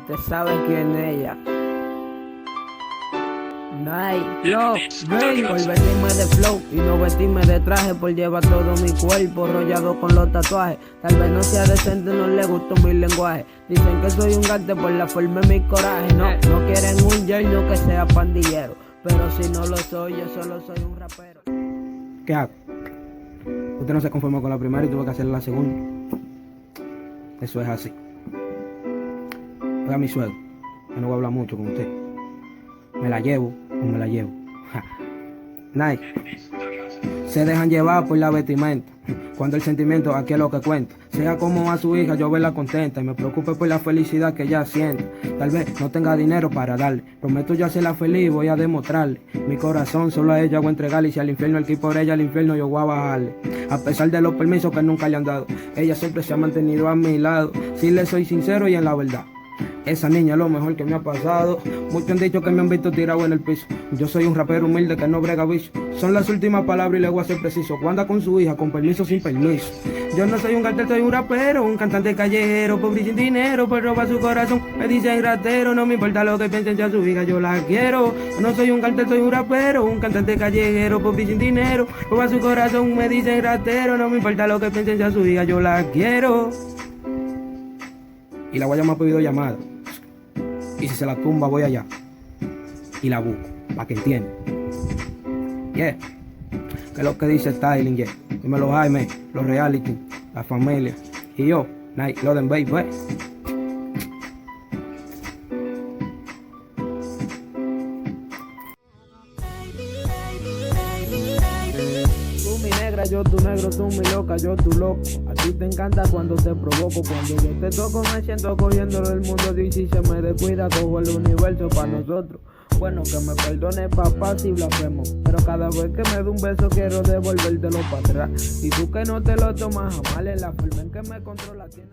Ustedes saben quién es ella. Night, yo, vengo por vestirme de flow y no vestirme de traje, por llevar todo mi cuerpo rollado con los tatuajes. Tal vez no sea decente, no le gustó mi lenguaje. Dicen que soy un garte por la forma de mi coraje. No quieren un yerno que sea pandillero, pero si no lo soy, yo solo soy un rapero. ¿Qué hago? Usted no se conformó con la primera y tuvo que hacer la segunda. Eso es así. Oiga, mi suegro, yo no voy a hablar mucho con usted. ¿Me la llevo o me la llevo? Night. Se dejan llevar por la vestimenta, cuando el sentimiento aquí es lo que cuenta. Sea como a su hija, yo verla contenta y me preocupe por la felicidad que ella siente. Tal vez no tenga dinero para darle, prometo yo hacerla feliz, voy a demostrarle. Mi corazón solo a ella voy a entregarle, y si al infierno el que por ella al infierno yo voy a bajarle. A pesar de los permisos que nunca le han dado, ella siempre se ha mantenido a mi lado. Si le soy sincero y en la verdad, esa niña es lo mejor que me ha pasado. Muchos han dicho que me han visto tirado en el piso. Yo soy un rapero humilde que no brega bicho. Son las últimas palabras y le voy a ser preciso. Cuando anda con su hija, con permiso sin permiso. Yo no soy un cartel, soy un rapero, un cantante callejero, pobre y sin dinero, pues roba su corazón. Me dicen ratero, no me importa lo que piensen, ya su hija yo la quiero. Yo no soy un cartel, soy un rapero, un cantante callejero, pobre y sin dinero, roba su corazón. Me dicen ratero, no me importa lo que piensen, ya su hija yo la quiero. Y la guaya me ha pedido llamada. Y si se la tumba voy allá y la busco, para que entienda. Yeah. Que es lo que dice Styling, yeah. Dímelo Jaime, los reality, la familia. Y yo, Night Loden Baby. Tú mi negra, yo tu negro, tú mi loca, yo tu loco. A ti te encanta cuando te provoco. Cuando yo te toco me siento cogiéndolo el mundo. Y si se me descuida, cojo el universo para nosotros. Bueno, que me perdone papá si blasfemo, pero cada vez que me dé un beso quiero devolvértelo para atrás. Y tú que no te lo tomas jamás, en la forma en que me controla tiene...